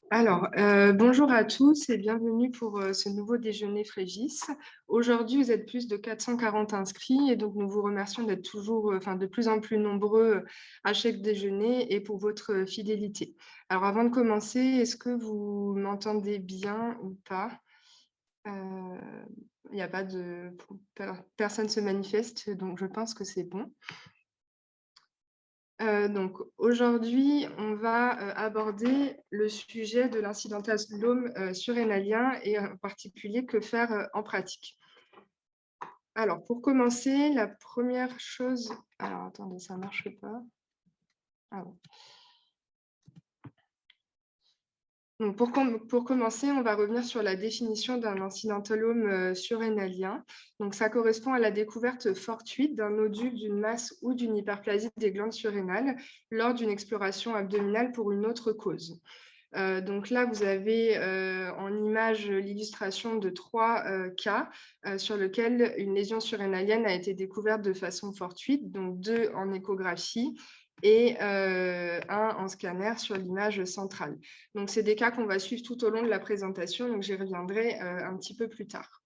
Bonjour à tous et bienvenue pour ce nouveau déjeuner Frégis. Aujourd'hui, vous êtes plus de 440 inscrits et donc nous vous remercions d'être toujours, de plus en plus nombreux à chaque déjeuner et pour votre fidélité. Alors, avant de commencer, est-ce que vous m'entendez bien ou pas? Euh, Il n'y a pas de... Personne se manifeste, donc je pense que c'est bon. Donc aujourd'hui, on va aborder le sujet de l'incidental slalom surrénalien et en particulier que faire en pratique. Alors pour commencer, la première chose... Alors attendez, ça ne marche pas. Ah bon. Donc, pour commencer, on va revenir sur la définition d'un incidentalome surrénalien. Donc, ça correspond à la découverte fortuite d'un nodule, d'une masse ou d'une hyperplasie des glandes surrénales lors d'une exploration abdominale pour une autre cause. Donc là, vous avez en image l'illustration de trois cas sur lesquels une lésion surrénalienne a été découverte de façon fortuite, donc deux en échographie et un en scanner sur l'image centrale. Donc, c'est des cas qu'on va suivre tout au long de la présentation, donc j'y reviendrai un petit peu plus tard.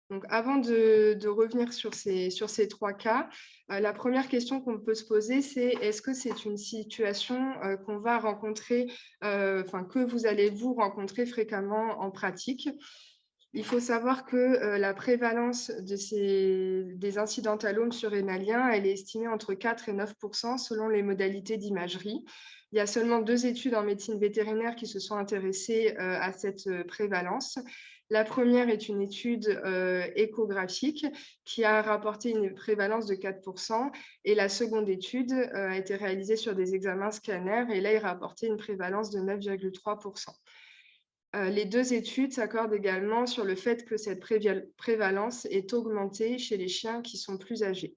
Donc, avant de revenir sur ces trois cas, la première question qu'on peut se poser, c'est est-ce que c'est une situation qu'on va rencontrer, que vous allez vous rencontrer fréquemment en pratique? Il faut savoir que la prévalence des incidentalomes surrénaliens, elle est estimée entre 4 et 9 selon les modalités d'imagerie. Il y a seulement 2 études en médecine vétérinaire qui se sont intéressées à cette prévalence. La première est une étude échographique qui a rapporté une prévalence de 4 et la seconde étude a été réalisée sur des examens scanners et là, il rapportait une prévalence de 9,3 les deux études s'accordent également sur le fait que cette prévalence est augmentée chez les chiens qui sont plus âgés.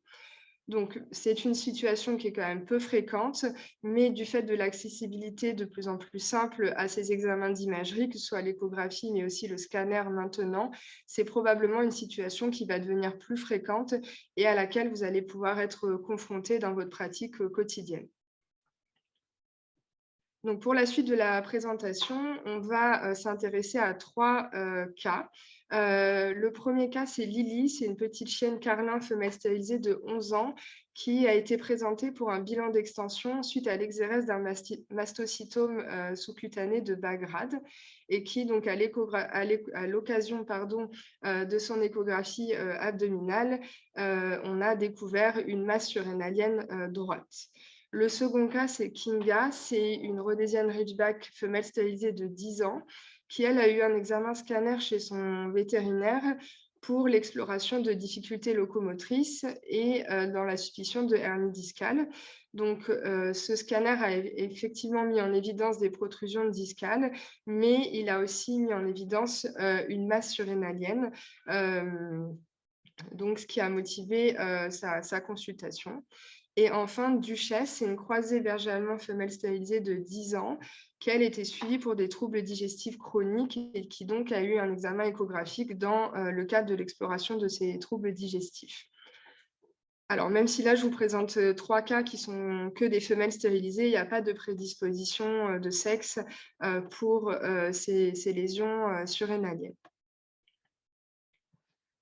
Donc, c'est une situation qui est quand même peu fréquente, mais du fait de l'accessibilité de plus en plus simple à ces examens d'imagerie, que ce soit l'échographie, mais aussi le scanner maintenant, c'est probablement une situation qui va devenir plus fréquente et à laquelle vous allez pouvoir être confronté dans votre pratique quotidienne. Donc, pour la suite de la présentation, on va s'intéresser à trois cas. Le premier cas, c'est Lily, c'est une petite chienne carlin femelle stérilisée de 11 ans qui a été présentée pour un bilan d'extension suite à l'exérèse d'un mastocytome sous-cutané de bas grade et qui, donc, à l'occasion de son échographie abdominale, on a découvert une masse surrénalienne droite. Le second cas, c'est Kinga, c'est une Rhodesian Ridgeback femelle stérilisée de 10 ans qui, elle, a eu un examen scanner chez son vétérinaire pour l'exploration de difficultés locomotrices et dans la suspicion de hernie discale. Donc, ce scanner a effectivement mis en évidence des protrusions discales, mais il a aussi mis en évidence une masse surrénalienne, donc ce qui a motivé sa consultation. Et enfin, Duchesse, c'est une croisée berger-allemand femelle stérilisée de 10 ans qui, elle, était suivie pour des troubles digestifs chroniques et qui donc a eu un examen échographique dans le cadre de l'exploration de ces troubles digestifs. Alors, même si là, je vous présente trois cas qui sont que des femelles stérilisées, il n'y a pas de prédisposition de sexe pour ces lésions surrénaliennes.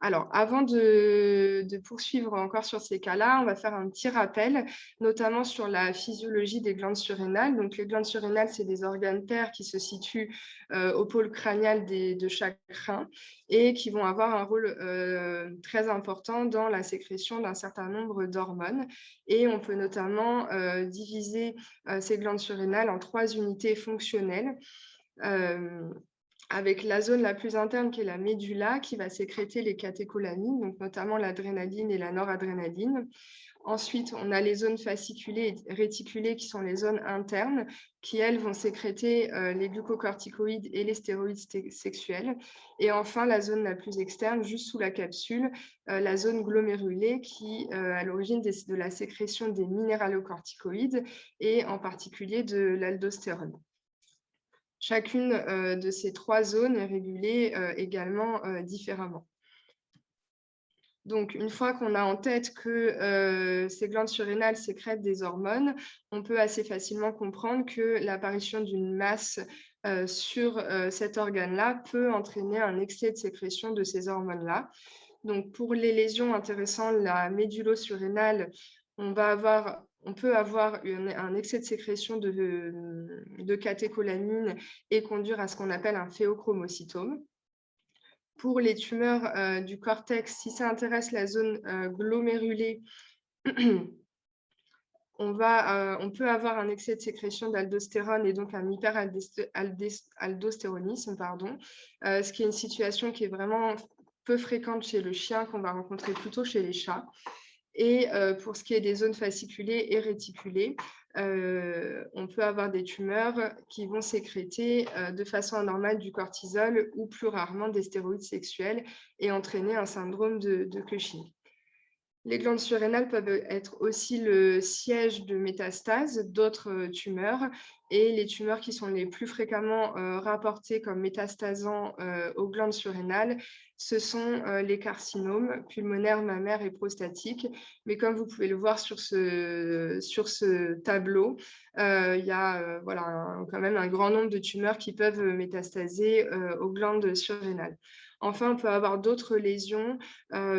Alors, avant de poursuivre encore sur ces cas-là, on va faire un petit rappel, notamment sur la physiologie des glandes surrénales. Donc, les glandes surrénales, c'est des organes pairs qui se situent au pôle crânial de chaque rein et qui vont avoir un rôle très important dans la sécrétion d'un certain nombre d'hormones. Et on peut notamment diviser ces glandes surrénales en 3 unités fonctionnelles. Avec la zone la plus interne qui est la médulla, qui va sécréter les catécholamines, donc notamment l'adrénaline et la noradrénaline. Ensuite, on a les zones fasciculées et réticulées qui sont les zones internes, qui, elles, vont sécréter les glucocorticoïdes et les stéroïdes sexuels. Et enfin, la zone la plus externe, juste sous la capsule, la zone glomérulée, qui est à l'origine de la sécrétion des minéralocorticoïdes et en particulier de l'aldostérone. Chacune de ces 3 zones est régulée également différemment. Donc, une fois qu'on a en tête que ces glandes surrénales sécrètent des hormones, on peut assez facilement comprendre que l'apparition d'une masse sur cet organe-là peut entraîner un excès de sécrétion de ces hormones-là. Donc, pour les lésions intéressant la médulo-surrénale, on peut avoir un excès de sécrétion de catécholamine et conduire à ce qu'on appelle un phéochromocytome. Pour les tumeurs du cortex, si ça intéresse la zone glomérulée, on peut avoir un excès de sécrétion d'aldostérone et donc un hyperaldostéronisme, ce qui est une situation qui est vraiment peu fréquente chez le chien, qu'on va rencontrer plutôt chez les chats. Et pour ce qui est des zones fasciculées et réticulées, on peut avoir des tumeurs qui vont sécréter de façon anormale du cortisol ou plus rarement des stéroïdes sexuels et entraîner un syndrome de Cushing. Les glandes surrénales peuvent être aussi le siège de métastases d'autres tumeurs, et les tumeurs qui sont les plus fréquemment rapportées comme métastasant aux glandes surrénales, ce sont les carcinomes pulmonaires, mammaires et prostatiques. Mais comme vous pouvez le voir sur ce tableau, il y a quand même un grand nombre de tumeurs qui peuvent métastaser aux glandes surrénales. Enfin, on peut avoir d'autres lésions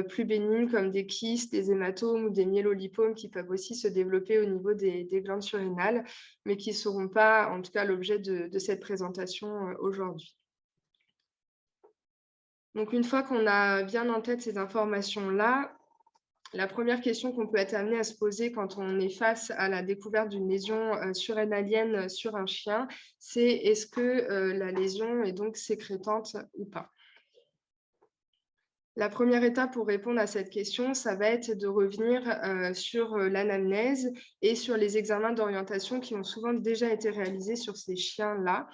plus bénignes comme des kystes, des hématomes ou des myélolipomes qui peuvent aussi se développer au niveau des glandes surrénales, mais qui ne seront pas, en tout cas, l'objet de cette présentation aujourd'hui. Donc, une fois qu'on a bien en tête ces informations-là, la première question qu'on peut être amené à se poser quand on est face à la découverte d'une lésion surrénalienne sur un chien, c'est est-ce que la lésion est donc sécrétante ou pas? La première étape pour répondre à cette question, ça va être de revenir sur l'anamnèse et sur les examens d'orientation qui ont souvent déjà été réalisés sur ces chiens-là.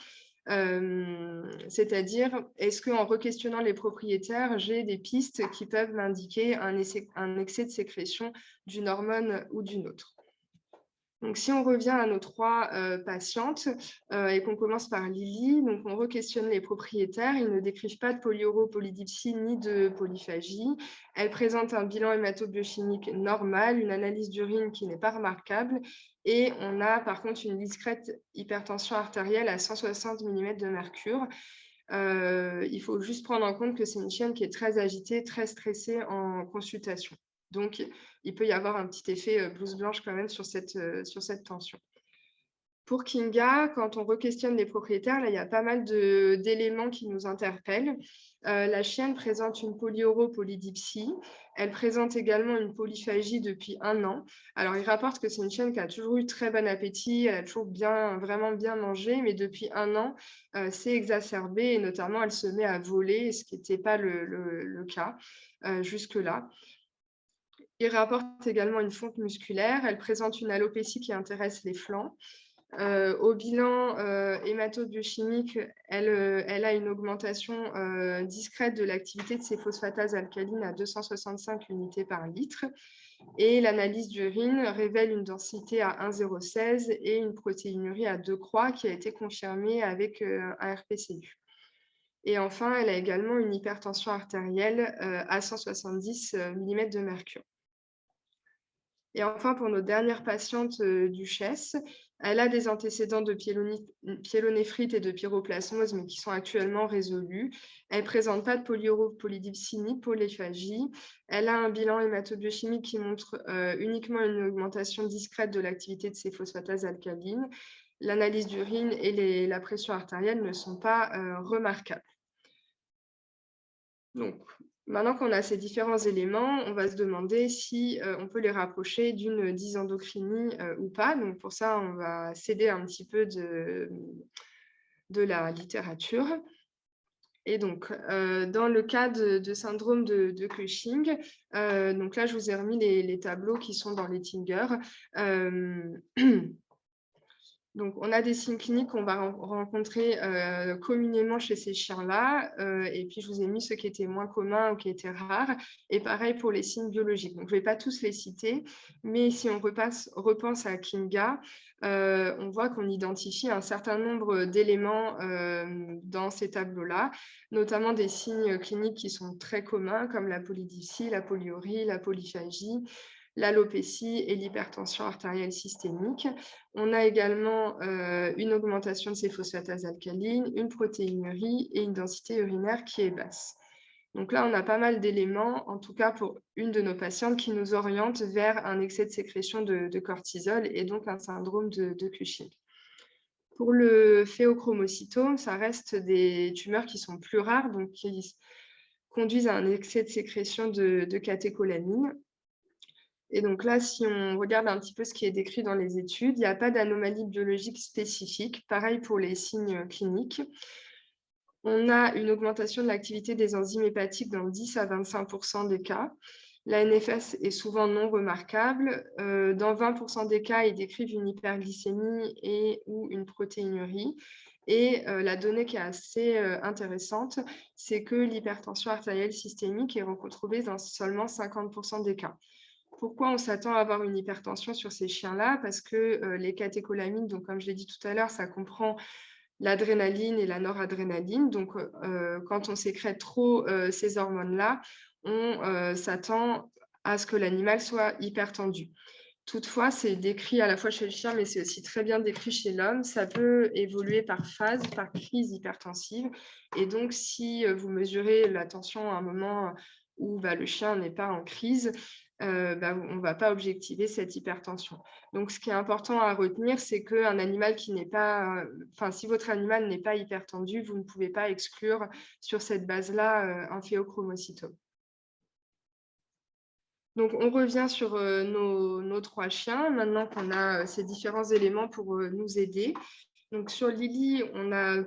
C'est-à-dire, est-ce qu'en requestionnant les propriétaires, j'ai des pistes qui peuvent m'indiquer un excès de sécrétion d'une hormone ou d'une autre? Donc, si on revient à nos trois patientes et qu'on commence par Lily, donc on re-questionne les propriétaires. Ils ne décrivent pas de polyuropolydipsie ni de polyphagie. Elle présente un bilan hématobiochimique normal, une analyse d'urine qui n'est pas remarquable. Et on a par contre une discrète hypertension artérielle à 160 mm de mercure. Il faut juste prendre en compte que c'est une chienne qui est très agitée, très stressée en consultation. Donc, il peut y avoir un petit effet blouse blanche quand même sur cette tension. Pour Kinga, quand on re-questionne les propriétaires, là, il y a pas mal d'éléments qui nous interpellent. La chienne présente une polyuropolydipsie. Elle présente également une polyphagie depuis 1 an. Alors, il rapporte que c'est une chienne qui a toujours eu très bon appétit, elle a toujours vraiment bien mangé, mais depuis 1 an, c'est exacerbé et notamment, elle se met à voler, ce qui n'était pas le cas jusque-là. Il rapporte également une fonte musculaire. Elle présente une alopécie qui intéresse les flancs. Au bilan hématobiochimique, elle a une augmentation discrète de l'activité de ces phosphatases alcalines à 265 unités par litre. Et l'analyse d'urine révèle une densité à 1,016 et une protéinurie à 2 croix qui a été confirmée avec un RPCU. Et enfin, elle a également une hypertension artérielle à 170 mm de mercure. Et enfin, pour nos dernières patientes duchesses, elle a des antécédents de pyélonéphrite et de pyroplasmose, mais qui sont actuellement résolus. Elle ne présente pas de polyuropolydipsie ni de polyphagie. Elle a un bilan hématobiochimique qui montre uniquement une augmentation discrète de l'activité de ces phosphatases alcalines. L'analyse d'urine et la pression artérielle ne sont pas remarquables. Donc, maintenant qu'on a ces différents éléments, on va se demander si on peut les rapprocher d'une dysendocrinie ou pas. Donc, pour ça, on va s'aider un petit peu de la littérature. Et donc, dans le cas de syndrome de Cushing, donc là, je vous ai remis les tableaux qui sont dans les Tinger. Donc, on a des signes cliniques qu'on va rencontrer communément chez ces chiens-là. Et puis, je vous ai mis ceux qui étaient moins communs ou qui étaient rares. Et pareil pour les signes biologiques. Donc, je ne vais pas tous les citer, mais si on repense à Kinga, on voit qu'on identifie un certain nombre d'éléments dans ces tableaux-là, notamment des signes cliniques qui sont très communs, comme la polydipsie, la polyurie, la polyphagie, l'alopécie et l'hypertension artérielle systémique. On a également une augmentation de ces phosphatases alcalines, une protéinurie et une densité urinaire qui est basse. Donc là, on a pas mal d'éléments, en tout cas pour une de nos patientes, qui nous orientent vers un excès de sécrétion de cortisol et donc un syndrome de Cushing. Pour le phéochromocytome, ça reste des tumeurs qui sont plus rares, donc qui conduisent à un excès de sécrétion de catécholamine. Et donc là, si on regarde un petit peu ce qui est décrit dans les études, il n'y a pas d'anomalie biologique spécifique. Pareil pour les signes cliniques. On a une augmentation de l'activité des enzymes hépatiques dans 10 à 25% des cas. La NFS est souvent non remarquable. Dans 20% des cas, ils décrivent une hyperglycémie et ou une protéinurie. Et la donnée qui est assez intéressante, c'est que l'hypertension artérielle systémique est retrouvée dans seulement 50% des cas. Pourquoi on s'attend à avoir une hypertension sur ces chiens-là? Parce que les catécholamines, donc comme je l'ai dit tout à l'heure, ça comprend l'adrénaline et la noradrénaline. Donc, quand on sécrète trop ces hormones-là, on s'attend à ce que l'animal soit hypertendu. Toutefois, c'est décrit à la fois chez le chien, mais c'est aussi très bien décrit chez l'homme. Ça peut évoluer par phase, par crise hypertensive. Et donc, si vous mesurez la tension à un moment où le chien n'est pas en crise, on ne va pas objectiver cette hypertension. Donc, ce qui est important à retenir, c'est qu'un animal qui n'est pas... si votre animal n'est pas hypertendu, vous ne pouvez pas exclure sur cette base-là un phéochromocytome. Donc, on revient sur nos 3 chiens, maintenant qu'on a ces différents éléments pour nous aider. Donc, sur Lily, on a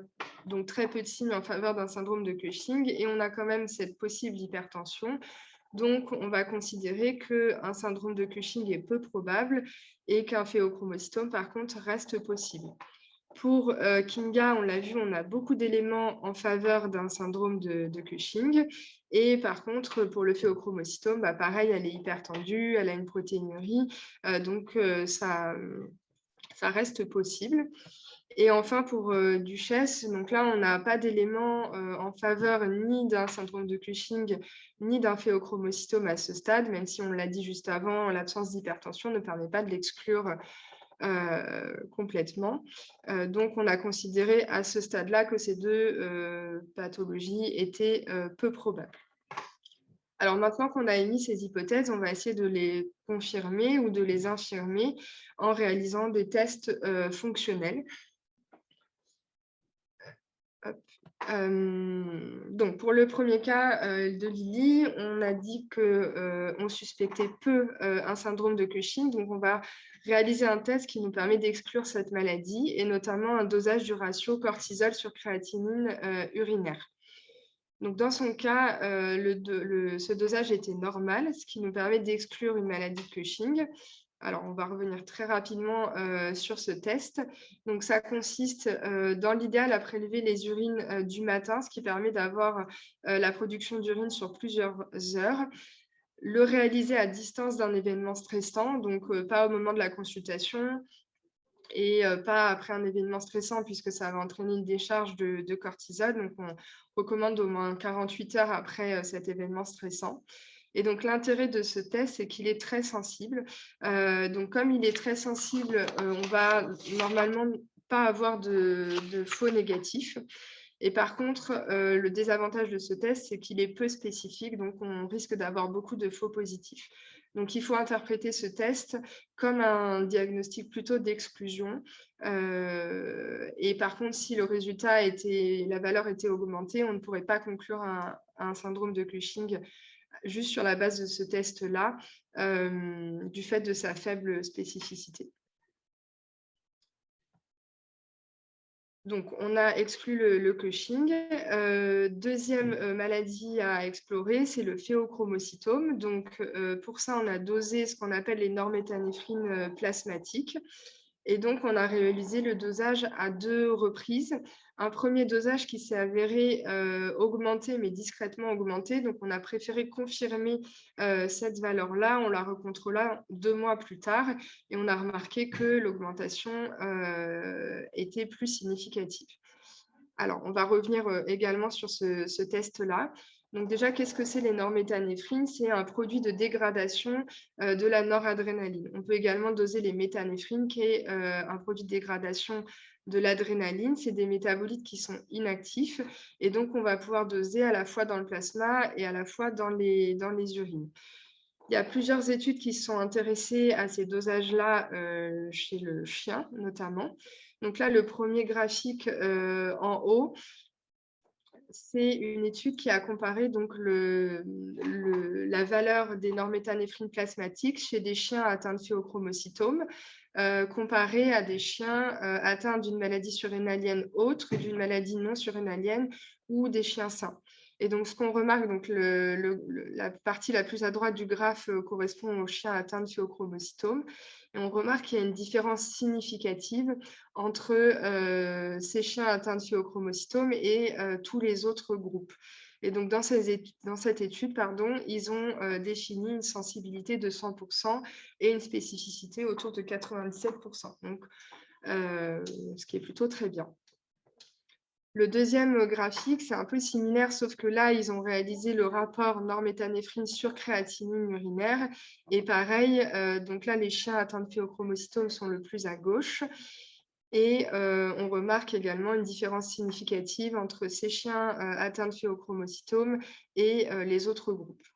donc très peu de signes en faveur d'un syndrome de Cushing et on a quand même cette possible hypertension. Donc, on va considérer qu'un syndrome de Cushing est peu probable et qu'un phéochromocytome, par contre, reste possible. Pour Kinga, on l'a vu, on a beaucoup d'éléments en faveur d'un syndrome de Cushing. Et par contre, pour le phéochromocytome, pareil, elle est hyper tendue, elle a une protéinurie, donc ça reste possible. Et enfin, pour Duchesse, donc là, on n'a pas d'éléments en faveur ni d'un syndrome de Cushing, ni d'un phéochromocytome à ce stade, même si on l'a dit juste avant, l'absence d'hypertension ne permet pas de l'exclure complètement. Donc, on a considéré à ce stade-là que ces deux pathologies étaient peu probables. Alors, maintenant qu'on a émis ces hypothèses, on va essayer de les confirmer ou de les infirmer en réalisant des tests fonctionnels. Donc, pour le premier cas de Lily, on a dit qu'on suspectait peu un syndrome de Cushing. Donc, on va réaliser un test qui nous permet d'exclure cette maladie et notamment un dosage du ratio cortisol sur créatinine urinaire. Donc, dans son cas, ce dosage était normal, ce qui nous permet d'exclure une maladie de Cushing. Alors, on va revenir très rapidement sur ce test. Donc, ça consiste, dans l'idéal, à prélever les urines du matin, ce qui permet d'avoir la production d'urine sur plusieurs heures. Le réaliser à distance d'un événement stressant, donc pas au moment de la consultation et pas après un événement stressant, puisque ça va entraîner une décharge de cortisol. Donc, on recommande au moins 48 heures après cet événement stressant. Et donc, l'intérêt de ce test, c'est qu'il est très sensible. Donc, comme il est très sensible, on va normalement pas avoir de faux négatifs. Et par contre, le désavantage de ce test, c'est qu'il est peu spécifique, donc on risque d'avoir beaucoup de faux positifs. Donc, il faut interpréter ce test comme un diagnostic plutôt d'exclusion. Et par contre, si le résultat la valeur était augmentée, on ne pourrait pas conclure un syndrome de Cushing juste sur la base de ce test-là, du fait de sa faible spécificité. Donc, on a exclu le Cushing. Deuxième maladie à explorer, c'est le phéochromocytome. Donc, pour ça, on a dosé ce qu'on appelle les normétanéphrines plasmatiques. Et donc, on a réalisé le dosage à 2 reprises. Un premier dosage qui s'est avéré augmenté, mais discrètement augmenté. Donc, on a préféré confirmer cette valeur-là. On la recontrôla 2 mois plus tard et on a remarqué que l'augmentation était plus significative. Alors, on va revenir également sur ce test-là. Donc déjà, qu'est-ce que c'est les norméthanéphrines? C'est un produit de dégradation de la noradrénaline. On peut également doser les méthanéphrines, qui est un produit de dégradation de l'adrénaline. C'est des métabolites qui sont inactifs et donc on va pouvoir doser à la fois dans le plasma et à la fois dans les urines. Il y a plusieurs études qui se sont intéressées à ces dosages-là chez le chien, notamment. Donc là, le premier graphique en haut, c'est une étude qui a comparé donc la valeur des norméthanéphrines plasmatiques chez des chiens atteints de phéochromocytome comparé à des chiens atteints d'une maladie surrénalienne autre, d'une maladie non surrénalienne ou des chiens sains. Et donc, ce qu'on remarque, donc la partie la plus à droite du graphe correspond aux chiens atteints de phéochromocytome. Et on remarque qu'il y a une différence significative entre ces chiens atteints de phéochromocytome et tous les autres groupes. Et donc, dans cette étude, ils ont défini une sensibilité de 100% et une spécificité autour de 97%. Donc, ce qui est plutôt très bien. Le deuxième graphique, c'est un peu similaire, sauf que là, ils ont réalisé le rapport norméthanéphrine sur créatinine urinaire. Et pareil, donc là, les chiens atteints de phéochromocytome sont le plus à gauche. Et on remarque également une différence significative entre ces chiens atteints de phéochromocytome et les autres groupes.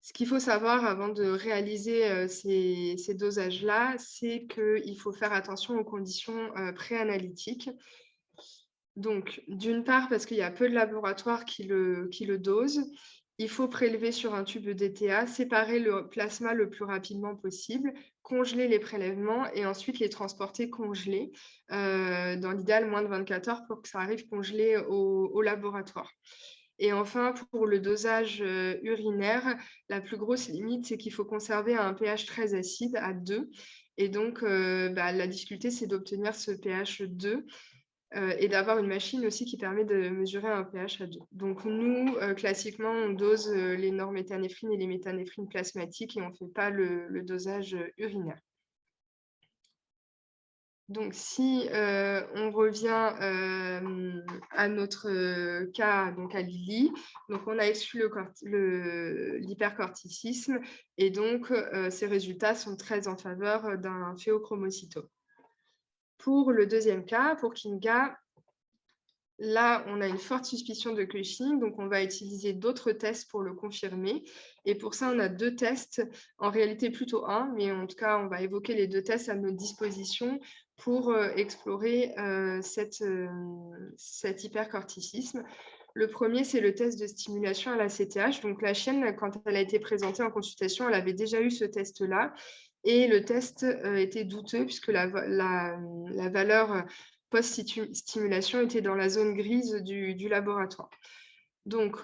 Ce qu'il faut savoir avant de réaliser ces dosages-là, c'est qu'il faut faire attention aux conditions préanalytiques. Donc, d'une part, parce qu'il y a peu de laboratoires qui le dosent, il faut prélever sur un tube DTA, séparer le plasma le plus rapidement possible, congeler les prélèvements et ensuite les transporter congelés, dans l'idéal moins de 24 heures pour que ça arrive congelé au laboratoire. Et enfin, pour le dosage urinaire, la plus grosse limite, c'est qu'il faut conserver un pH très acide à 2. Et donc, la difficulté, c'est d'obtenir ce pH 2 et d'avoir une machine aussi qui permet de mesurer un pH à 2. Donc, nous, classiquement, on dose les norméthanéphrines et les méthanéphrines plasmatiques et on ne fait pas le dosage urinaire. Donc, si on revient à notre cas, donc à Lily, donc on a exclu l'hypercorticisme et donc ces résultats sont très en faveur d'un phéochromocytome. Pour le deuxième cas, pour Kinga, là, on a une forte suspicion de Cushing, donc on va utiliser d'autres tests pour le confirmer. Et pour ça, on a 2 tests, en réalité plutôt un, mais en tout cas, on va évoquer les 2 tests à notre disposition pour explorer cet hypercorticisme. Le premier, c'est le test de stimulation à la CTH. Donc la chienne, quand elle a été présentée en consultation, elle avait déjà eu ce test-là. Et le test était douteux puisque la valeur post-stimulation était dans la zone grise du laboratoire. Donc,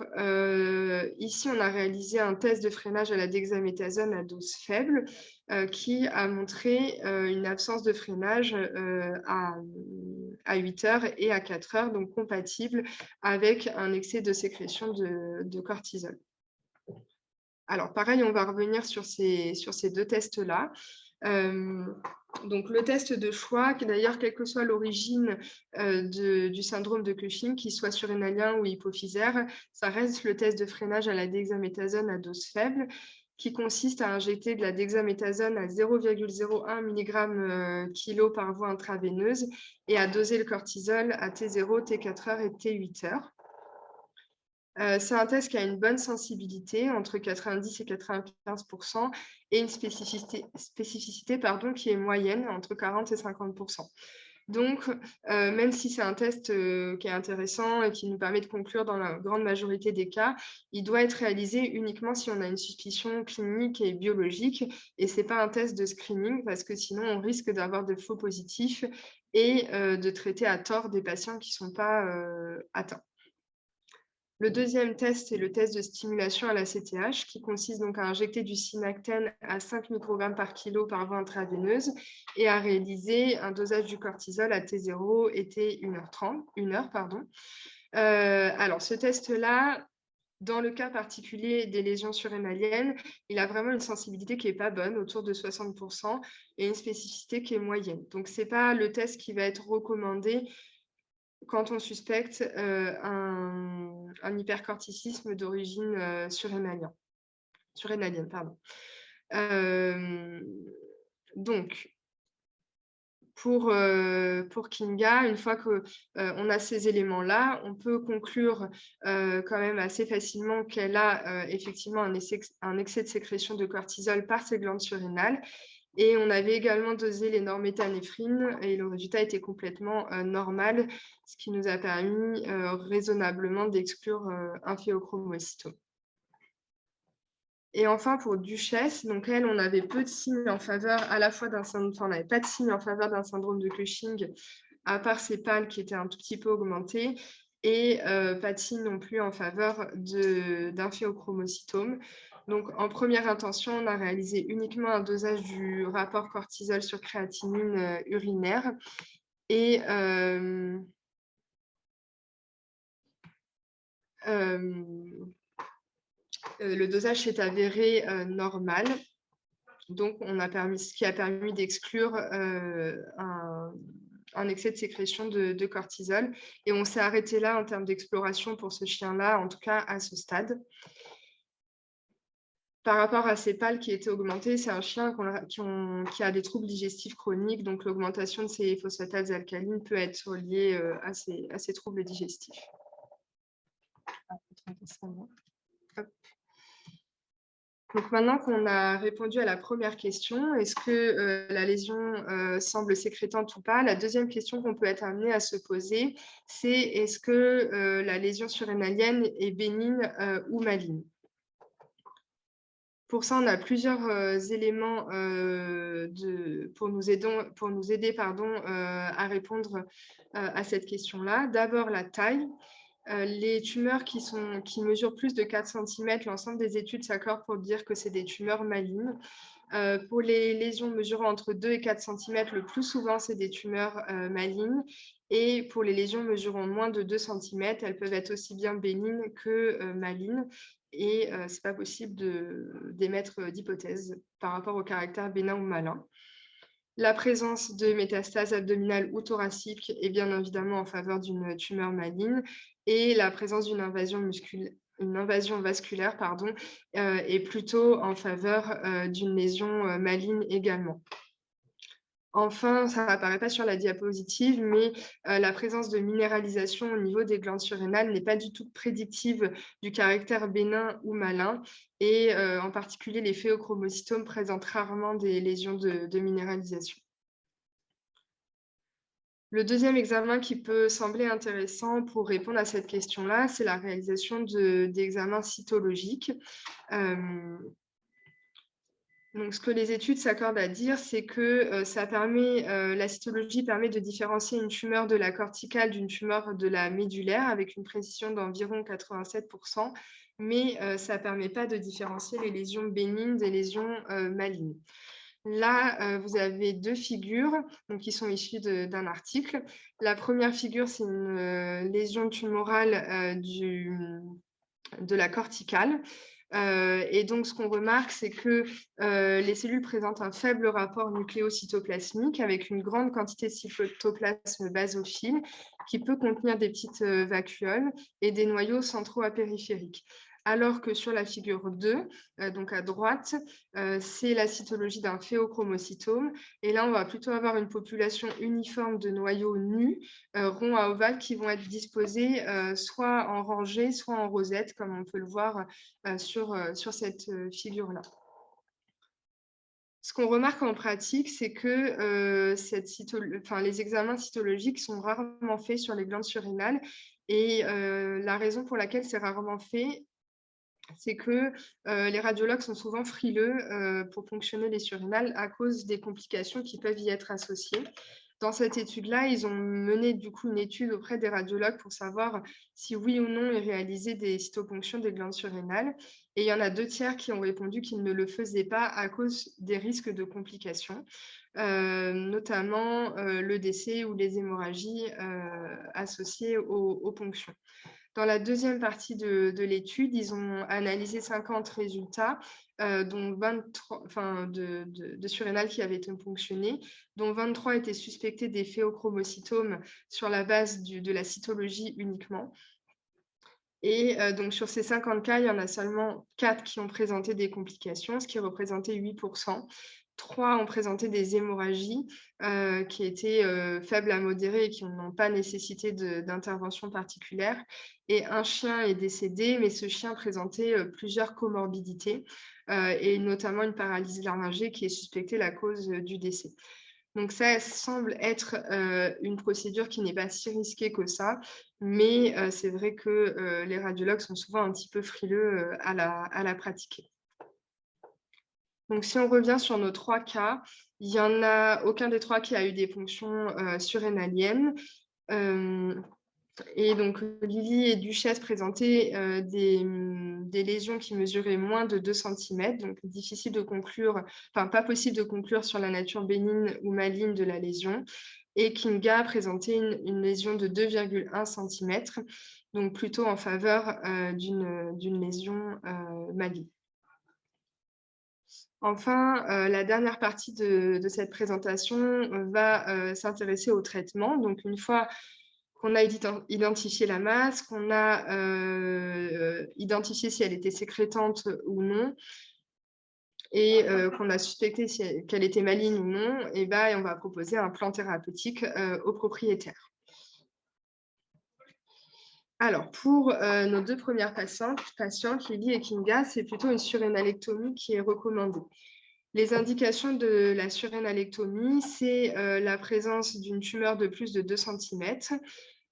ici, on a réalisé un test de freinage à la dexaméthasone à dose faible qui a montré une absence de freinage à 8 heures et à 4 heures, donc compatible avec un excès de sécrétion de cortisol. Alors, pareil, on va revenir sur ces 2 tests-là. Donc, le test de choix, qui d'ailleurs, quelle que soit l'origine du syndrome de Cushing, qu'il soit surrénalien ou hypophysaire, ça reste le test de freinage à la dexaméthasone à dose faible, qui consiste à injecter de la dexaméthasone à 0,01 mg kg par voie intraveineuse et à doser le cortisol à T0, T4 heures et T8 heures. C'est un test qui a une bonne sensibilité, entre 90 et 95%, et une spécificité qui est moyenne, entre 40 et 50%. Donc, même si c'est un test qui est intéressant et qui nous permet de conclure dans la grande majorité des cas, il doit être réalisé uniquement si on a une suspicion clinique et biologique, et ce n'est pas un test de screening, parce que sinon, on risque d'avoir de faux positifs et de traiter à tort des patients qui ne sont pas atteints. Le deuxième test, c'est le test de stimulation à la CTH, qui consiste donc à injecter du synactène à 5 microgrammes par kilo par voie intraveineuse et à réaliser un dosage du cortisol à T0 et T1 heure, pardon. Alors, ce test-là, dans le cas particulier des lésions surrénaliennes, il a vraiment une sensibilité qui n'est pas bonne, autour de 60%, et une spécificité qui est moyenne. Donc, ce n'est pas le test qui va être recommandé quand on suspecte un hypercorticisme d'origine surrénalienne. Donc, pour Kinga, une fois qu'on a ces éléments-là, on peut conclure quand même assez facilement qu'elle a effectivement un excès de sécrétion de cortisol par ses glandes surrénales. Et on avait également dosé les normétanéphrine et le résultat était complètement normal, ce qui nous a permis raisonnablement d'exclure un phéochromocytome. Et enfin, pour Duchesse, donc elle, on avait peu de signes en faveur à la fois d'un syndrome, enfin, on n'avait pas de signes en faveur d'un syndrome de Cushing, à part ses pales qui étaient un tout petit peu augmentées, et pas de signes non plus en faveur d'un phéochromocytome. Donc, en première intention, on a réalisé uniquement un dosage du rapport cortisol sur créatinine urinaire. Et le dosage s'est avéré normal. Donc, ce qui a permis d'exclure un excès de sécrétion de cortisol. Et on s'est arrêté là en termes d'exploration pour ce chien-là, en tout cas à ce stade. Par rapport à ces pales qui étaient augmentées, c'est un chien qui a des troubles digestifs chroniques, donc l'augmentation de ces phosphatases alcalines peut être liée à ces troubles digestifs. Donc maintenant qu'on a répondu à la première question, est-ce que la lésion semble sécrétante ou pas? La deuxième question qu'on peut être amené à se poser, c'est est-ce que la lésion surrénalienne est bénigne ou maligne? Pour ça, on a plusieurs éléments pour nous aider à répondre à cette question-là. D'abord, la taille. Les tumeurs qui mesurent plus de 4 cm, l'ensemble des études s'accordent pour dire que c'est des tumeurs malignes. Pour les lésions mesurant entre 2 et 4 cm, le plus souvent, c'est des tumeurs malignes. Et pour les lésions mesurant moins de 2 cm, elles peuvent être aussi bien bénignes que malignes. Et ce n'est pas possible d'émettre d'hypothèse par rapport au caractère bénin ou malin. La présence de métastases abdominales ou thoraciques est bien évidemment en faveur d'une tumeur maligne et la présence d'une invasion vasculaire est plutôt en faveur d'une lésion maligne également. Enfin, ça n'apparaît pas sur la diapositive, mais la présence de minéralisation au niveau des glandes surrénales n'est pas du tout prédictive du caractère bénin ou malin. Et en particulier, les phéochromocytomes présentent rarement des lésions de minéralisation. Le deuxième examen qui peut sembler intéressant pour répondre à cette question-là, c'est la réalisation d'examens cytologiques. Donc, ce que les études s'accordent à dire, c'est que la cytologie permet de différencier une tumeur de la corticale d'une tumeur de la médulaire avec une précision d'environ 87%, mais ça ne permet pas de différencier les lésions bénignes des lésions malignes. Là, vous avez deux figures qui sont issues d'un article. La première figure, c'est une lésion tumorale de la corticale. Et donc, ce qu'on remarque, c'est que les cellules présentent un faible rapport nucléocytoplasmique avec une grande quantité de cytoplasme basophile qui peut contenir des petites vacuoles et des noyaux centraux apériphériques. Alors que sur la figure 2, donc à droite, c'est la cytologie d'un phéochromocytome. Et là, on va plutôt avoir une population uniforme de noyaux nus, ronds à ovales, qui vont être disposés soit en rangée, soit en rosette, comme on peut le voir sur cette figure-là. Ce qu'on remarque en pratique, c'est que les examens cytologiques sont rarement faits sur les glandes surrénales. Et la raison pour laquelle c'est rarement fait, c'est que les radiologues sont souvent frileux pour ponctionner les surrénales à cause des complications qui peuvent y être associées. Dans cette étude-là, ils ont mené du coup une étude auprès des radiologues pour savoir si oui ou non ils réalisaient des cytoponctions des glandes surrénales. Et il y en a 2 tiers qui ont répondu qu'ils ne le faisaient pas à cause des risques de complications, notamment le décès ou les hémorragies associées aux ponctions. Dans la deuxième partie de l'étude, ils ont analysé 50 résultats, dont 23, de surrénales qui avaient été ponctionnées, dont 23 étaient suspectés des phéochromocytomes sur la base de la cytologie uniquement. Et donc, sur ces 50 cas, il y en a seulement 4 qui ont présenté des complications, ce qui représentait 8%. 3 ont présenté des hémorragies qui étaient faibles à modérées et qui n'ont pas nécessité d'intervention particulière. Et un chien est décédé, mais ce chien présentait plusieurs comorbidités et notamment une paralysie laryngée qui est suspectée la cause du décès. Donc ça semble être une procédure qui n'est pas si risquée que ça, mais c'est vrai que les radiologues sont souvent un petit peu frileux à la pratiquer. Donc si on revient sur nos 3 cas, il n'y en a aucun des 3 qui a eu des ponctions surrénaliennes. Et donc, Lily et Duchesse présentaient des lésions qui mesuraient moins de 2 cm, donc difficile de conclure, enfin pas possible de conclure sur la nature bénigne ou maligne de la lésion. Et Kinga présentait une lésion de 2,1 cm, donc plutôt en faveur d'une lésion maligne. Enfin, la dernière partie de cette présentation va s'intéresser au traitement. Donc, une fois qu'on a identifié la masse, qu'on a identifié si elle était sécrétante ou non, et qu'on a suspecté qu'elle était maligne ou non, et on va proposer un plan thérapeutique au propriétaire. Alors, pour nos 2 premières patientes, Lily et Kinga, c'est plutôt une surrénalectomie qui est recommandée. Les indications de la surrénalectomie, c'est la présence d'une tumeur de plus de 2 cm,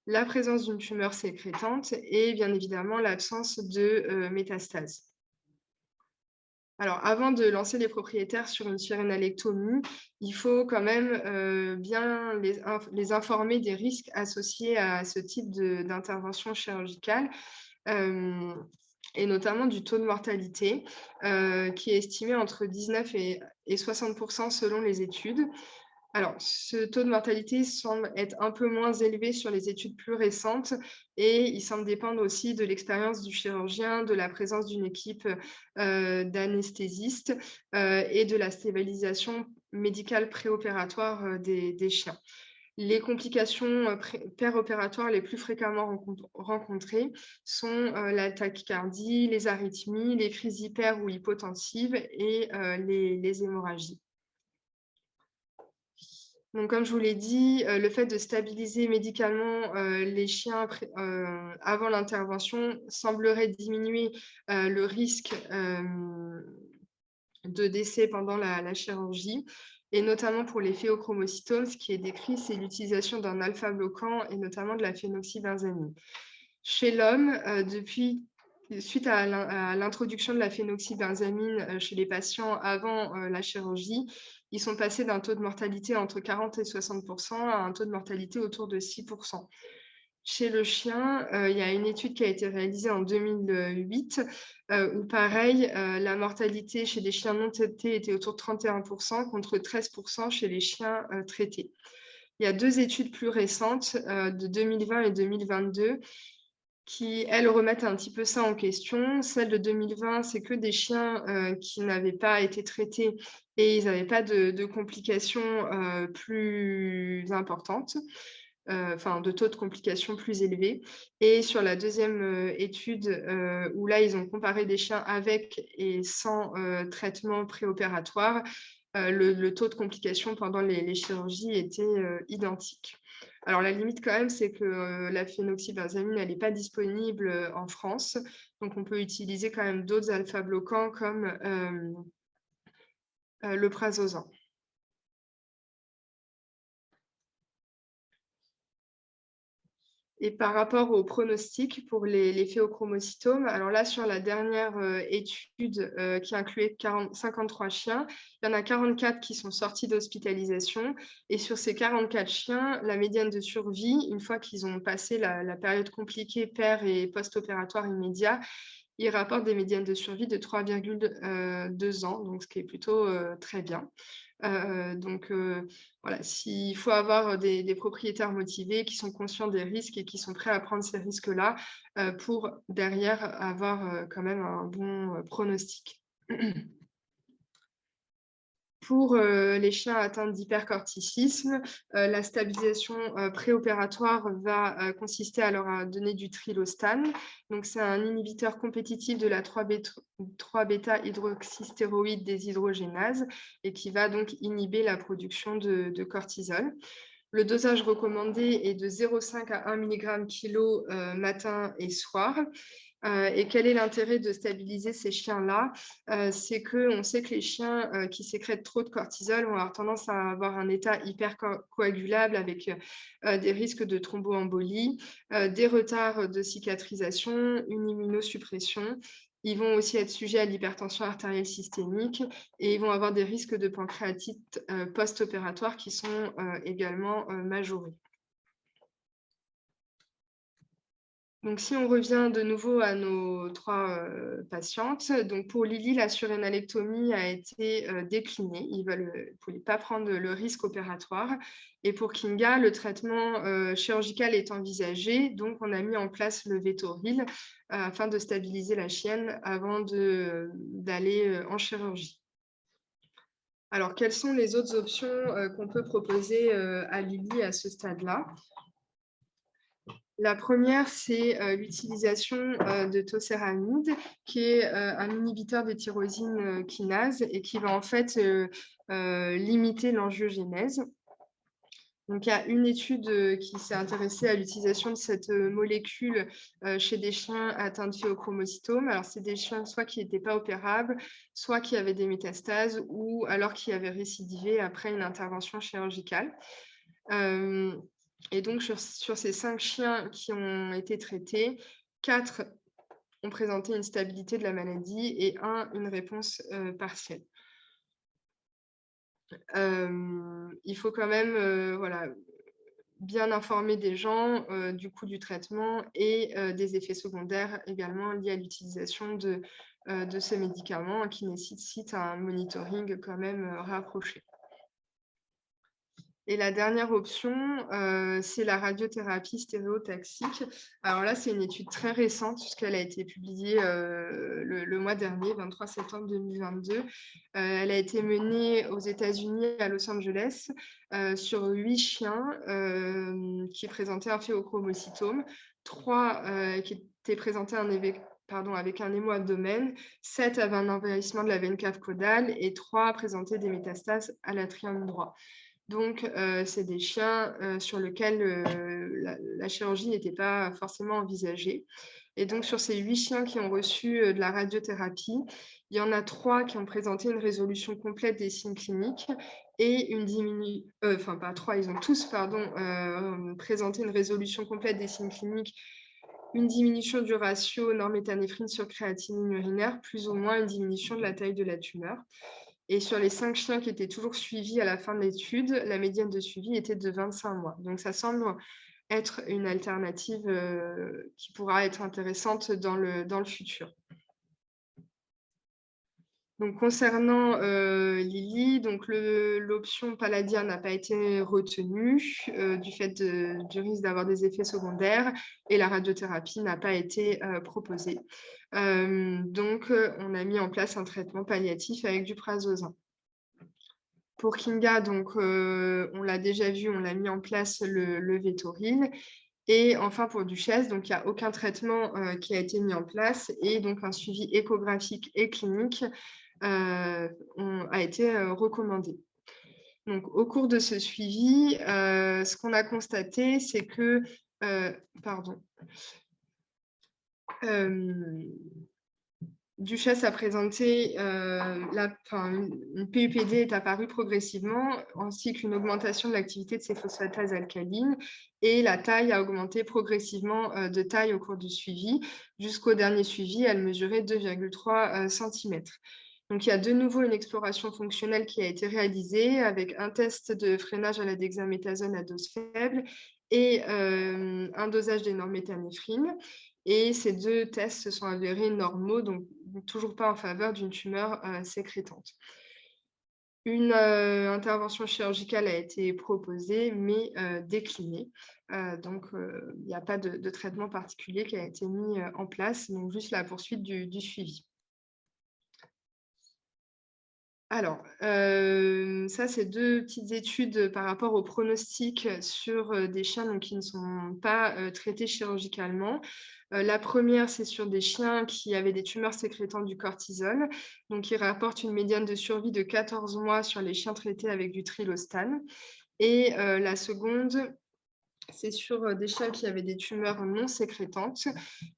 la présence d'une tumeur sécrétante et bien évidemment l'absence de métastases. Alors, avant de lancer les propriétaires sur une surrénalectomie, il faut quand même bien les informer des risques associés à ce type d'intervention chirurgicale. Et notamment du taux de mortalité, qui est estimé entre 19 et 60% selon les études. Alors, ce taux de mortalité semble être un peu moins élevé sur les études plus récentes et il semble dépendre aussi de l'expérience du chirurgien, de la présence d'une équipe d'anesthésistes et de la stabilisation médicale préopératoire des chiens. Les complications péropératoires les plus fréquemment rencontrées sont la tachycardie, les arythmies, les crises hyper ou hypotensives et les hémorragies. Donc, comme je vous l'ai dit, le fait de stabiliser médicalement les chiens avant l'intervention semblerait diminuer le risque de décès pendant la chirurgie. Et notamment pour les phéochromocytomes, ce qui est décrit, c'est l'utilisation d'un alpha-bloquant et notamment de la phénoxybenzamine. Chez l'homme, suite à l'introduction de la phénoxybenzamine chez les patients avant la chirurgie, ils sont passés d'un taux de mortalité entre 40 et 60% à un taux de mortalité autour de 6%. Chez le chien, il y a une étude qui a été réalisée en 2008 où, pareil, la mortalité chez les chiens non traités était autour de 31% contre 13% chez les chiens traités. Il y a 2 études plus récentes de 2020 et 2022 qui, elles, remettent un petit peu ça en question. Celle de 2020, c'est que des chiens qui n'avaient pas été traités et ils n'avaient pas de complications plus importantes. De taux de complications plus élevés. Et sur la deuxième étude, où là, ils ont comparé des chiens avec et sans traitement préopératoire, le taux de complications pendant les chirurgies était identique. Alors, la limite quand même, c'est que la phénoxybenzamine, elle n'est pas disponible en France. Donc, on peut utiliser quand même d'autres alpha-bloquants comme le prazosin. Et par rapport au pronostic pour les phéochromocytomes, alors là, sur la dernière étude qui incluait 53 chiens, il y en a 44 qui sont sortis d'hospitalisation. Et sur ces 44 chiens, la médiane de survie, une fois qu'ils ont passé la période compliquée per- et post-opératoire immédiat, ils rapportent des médianes de survie de 3,2 ans, donc ce qui est plutôt très bien. Voilà, il faut avoir des propriétaires motivés qui sont conscients des risques et qui sont prêts à prendre ces risques-là pour derrière avoir quand même un bon pronostic. Pour les chiens atteints d'hypercorticisme, la stabilisation préopératoire va consister à leur donner du trilostane. Donc, c'est un inhibiteur compétitif de la 3-bêta-hydroxystéroïde déshydrogénase et qui va donc inhiber la production de cortisol. Le dosage recommandé est de 0,5 à 1 mg kg matin et soir. Et quel est l'intérêt de stabiliser ces chiens-là? C'est qu'on sait que les chiens qui sécrètent trop de cortisol vont avoir tendance à avoir un état hypercoagulable avec des risques de thromboembolie, des retards de cicatrisation, une immunosuppression. Ils vont aussi être sujets à l'hypertension artérielle systémique et ils vont avoir des risques de pancréatite post-opératoire qui sont également majorés. Donc, si on revient de nouveau à nos trois patientes, donc pour Lily, la surénalectomie a été déclinée. Ils ne voulaient pas prendre le risque opératoire. Et pour Kinga, le traitement chirurgical est envisagé. Donc, on a mis en place le Vétoril afin de stabiliser la chienne avant d'aller en chirurgie. Alors, quelles sont les autres options qu'on peut proposer à Lily à ce stade-là? La première, c'est l'utilisation de toceramide, qui est un inhibiteur de tyrosine kinase et qui va en fait limiter l'angiogénèse. Donc, il y a une étude qui s'est intéressée à l'utilisation de cette molécule chez des chiens atteints de phéochromocytome. Alors, c'est des chiens soit qui n'étaient pas opérables, soit qui avaient des métastases ou alors qui avaient récidivé après une intervention chirurgicale. Et donc, sur ces 5 chiens qui ont été traités, 4 ont présenté une stabilité de la maladie et 1 une réponse partielle. Il faut quand même voilà, bien informer des gens du coût du traitement et des effets secondaires également liés à l'utilisation de ce médicament qui nécessite un monitoring quand même rapproché. Et la dernière option, c'est la radiothérapie stéréotaxique. Alors là, c'est une étude très récente puisqu'elle a été publiée le mois dernier, 23 septembre 2022. Elle a été menée aux États-Unis, à Los Angeles, sur 8 chiens qui présentaient un phéochromocytome, 3 qui étaient présentés avec un hémoabdomen, 7 avaient un envahissement de la veine cave caudale et 3 présentaient des métastases à l'atrium droit. Donc, c'est des chiens sur lesquels la chirurgie n'était pas forcément envisagée. Et donc, sur ces 8 chiens qui ont reçu de la radiothérapie, il y en a 3 qui ont présenté une résolution complète des signes cliniques et une diminution, enfin pas 3, ils ont tous, présenté une résolution complète des signes cliniques, une diminution du ratio normétanéphrine sur créatinine urinaire, plus ou moins une diminution de la taille de la tumeur. Et sur les 5 chiens qui étaient toujours suivis à la fin de l'étude, la médiane de suivi était de 25 mois. Donc, ça semble être une alternative qui pourra être intéressante dans le futur. Donc, concernant Lily, l'option Palladia n'a pas été retenue du fait du risque d'avoir des effets secondaires et la radiothérapie n'a pas été proposée. Donc, on a mis en place un traitement palliatif avec du prazosin. Pour Kinga, donc, on l'a déjà vu, on a mis en place le Vétoril. Et enfin, pour Duchesse, donc, il n'y a aucun traitement qui a été mis en place et donc un suivi échographique et clinique a été recommandé. Donc, au cours de ce suivi, ce qu'on a constaté, c'est que, Duchesse a présenté une PUPD est apparue progressivement, ainsi qu'une augmentation de l'activité de ces phosphatases alcalines, et la taille a augmenté progressivement de taille au cours du suivi. Jusqu'au dernier suivi, elle mesurait 2,3 cm. Donc, il y a de nouveau une exploration fonctionnelle qui a été réalisée avec un test de freinage à la dexaméthasone à dose faible et un dosage des normétanéphrine. Et ces deux tests se sont avérés normaux, donc toujours pas en faveur d'une tumeur sécrétante. Une intervention chirurgicale a été proposée, mais déclinée. Donc, il n'y a pas de traitement particulier qui a été mis en place, donc juste la poursuite du suivi. Alors, ça, c'est deux petites études par rapport au pronostic sur des chiens donc, qui ne sont pas traités chirurgicalement. La première, c'est sur des chiens qui avaient des tumeurs sécrétant du cortisol. Donc, ils rapportent une médiane de survie de 14 mois sur les chiens traités avec du trilostane. Et la seconde, c'est sur des chiens qui avaient des tumeurs non sécrétantes.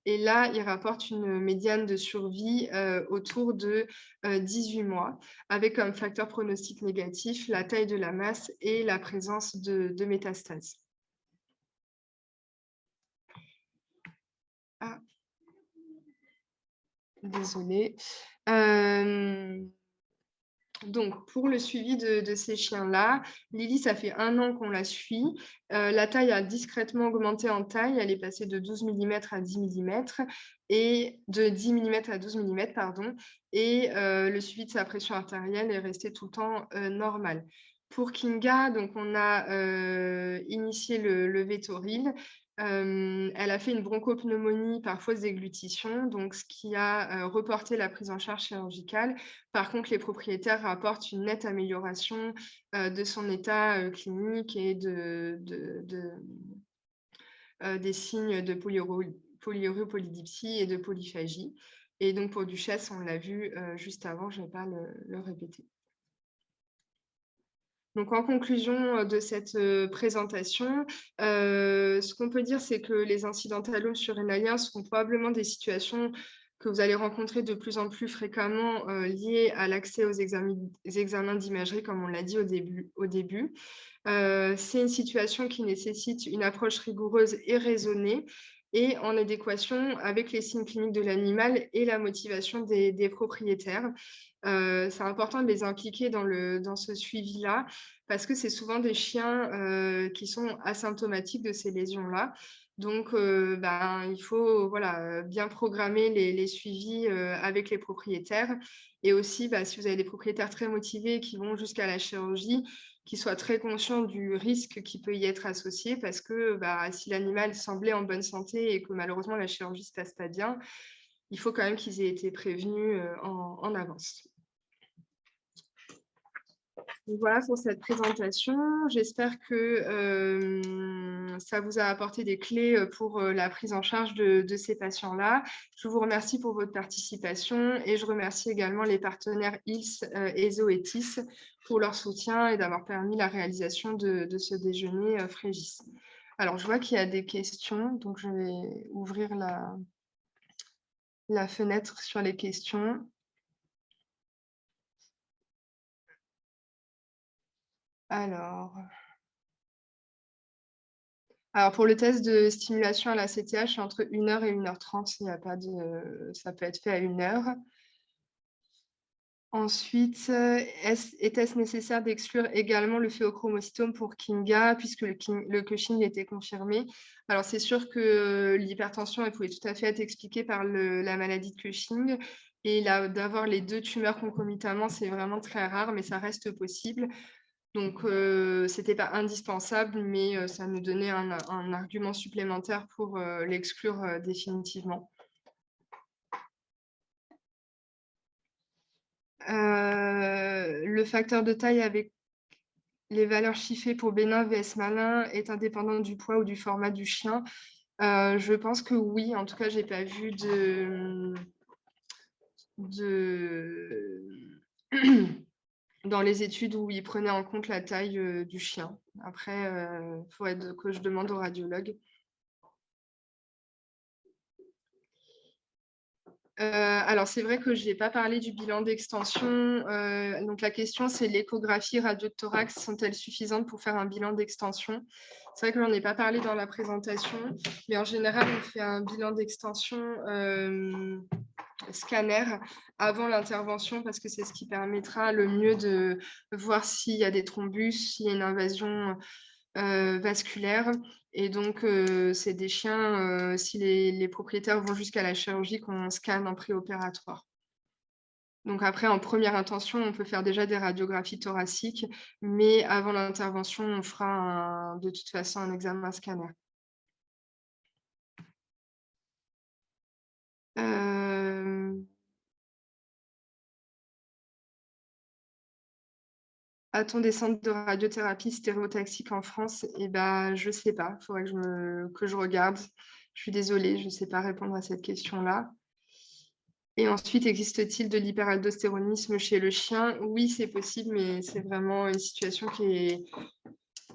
Et là, ils rapportent une médiane de survie autour de 18 mois, avec comme facteur pronostic négatif la taille de la masse et la présence de métastases. Ah, désolée. Donc, pour le suivi de ces chiens-là, Lily, ça fait 1 an qu'on la suit. La taille a discrètement augmenté en taille. Elle est passée de 12 mm à 10 mm et de 10 mm à 12 mm, pardon. Et le suivi de sa pression artérielle est resté tout le temps normal. Pour Kinga, donc on a initié le Vétoril. Elle a fait une bronchopneumonie par fausse déglutition, donc ce qui a reporté la prise en charge chirurgicale. Par contre, les propriétaires rapportent une nette amélioration de son état clinique et des signes de polyurie, polydipsie et de polyphagie. Et donc pour Duchesse, on l'a vu juste avant, je ne vais pas le répéter. Donc, en conclusion de cette présentation, ce qu'on peut dire, c'est que les incidentalomes surrénaliens seront probablement des situations que vous allez rencontrer de plus en plus fréquemment liées à l'accès aux examens d'imagerie, comme on l'a dit au début. C'est une situation qui nécessite une approche rigoureuse et raisonnée et en adéquation avec les signes cliniques de l'animal et la motivation des propriétaires. C'est important de les impliquer dans ce suivi-là parce que c'est souvent des chiens qui sont asymptomatiques de ces lésions-là. Donc, il faut bien programmer les suivis avec les propriétaires. Et aussi, si vous avez des propriétaires très motivés qui vont jusqu'à la chirurgie, qu'ils soient très conscients du risque qui peut y être associé parce que si l'animal semblait en bonne santé et que malheureusement la chirurgie ne se passe pas bien, il faut quand même qu'ils aient été prévenus en avance. Donc voilà pour cette présentation. J'espère que ça vous a apporté des clés pour la prise en charge de ces patients-là. Je vous remercie pour votre participation et je remercie également les partenaires ILS, ESO et TIS pour leur soutien et d'avoir permis la réalisation de ce déjeuner Frégis. Alors, je vois qu'il y a des questions, donc je vais ouvrir la fenêtre sur les questions. Alors, pour le test de stimulation à la CTH, entre 1h et 1h30, il n'y a pas de... ça peut être fait à 1h. Ensuite, était-ce nécessaire d'exclure également le phéochromocytome pour Kinga, puisque le Cushing était confirmé? Alors, c'est sûr que l'hypertension, elle pouvait tout à fait être expliquée par la maladie de Cushing. Et d'avoir les deux tumeurs concomitamment, c'est vraiment très rare, mais ça reste possible. Donc, ce n'était pas indispensable, mais ça nous donnait un argument supplémentaire pour l'exclure définitivement. Le facteur de taille avec les valeurs chiffrées pour bénin vs malin est indépendant du poids ou du format du chien. Je pense que oui. En tout cas, je n'ai pas vu dans les études où ils prenaient en compte la taille du chien. Après, il faudrait que je demande au radiologue. Alors, c'est vrai que je n'ai pas parlé du bilan d'extension. Donc, la question, c'est l'échographie radio-thorax sont-elles suffisantes pour faire un bilan d'extension? C'est vrai que j'en ai pas parlé dans la présentation, mais en général, on fait un bilan d'extension scanner avant l'intervention parce que c'est ce qui permettra le mieux de voir s'il y a des thrombus, s'il y a une invasion vasculaire. Et donc, c'est des chiens, si les propriétaires vont jusqu'à la chirurgie, qu'on scanne en préopératoire. Donc après, en première intention, on peut faire déjà des radiographies thoraciques, mais avant l'intervention, on fera de toute façon un examen scanner. A-t-on des centres de radiothérapie stéréotaxique en France? Eh ben, je ne sais pas. Il faudrait que je regarde. Je suis désolée, je ne sais pas répondre à cette question-là. Et ensuite, existe-t-il de l'hyperaldostéronisme chez le chien? Oui, c'est possible, mais c'est vraiment une situation qui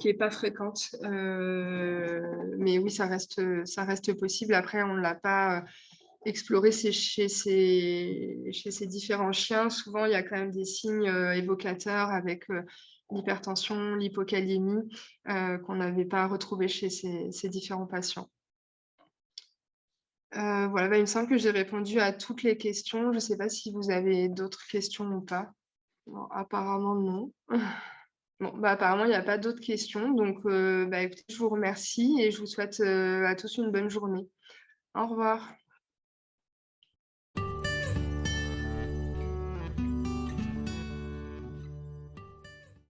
est pas fréquente. Mais oui, ça reste possible. Après, on ne l'a pas exploré chez ces différents chiens. Souvent, il y a quand même des signes évocateurs avec l'hypertension, l'hypocalémie qu'on n'avait pas retrouvé chez ces différents patients. Voilà, bah, il me semble que j'ai répondu à toutes les questions. Je ne sais pas si vous avez d'autres questions ou pas. Non, apparemment, non. Bon, bah, apparemment, il n'y a pas d'autres questions. Donc, bah, écoutez, je vous remercie et je vous souhaite à tous une bonne journée. Au revoir.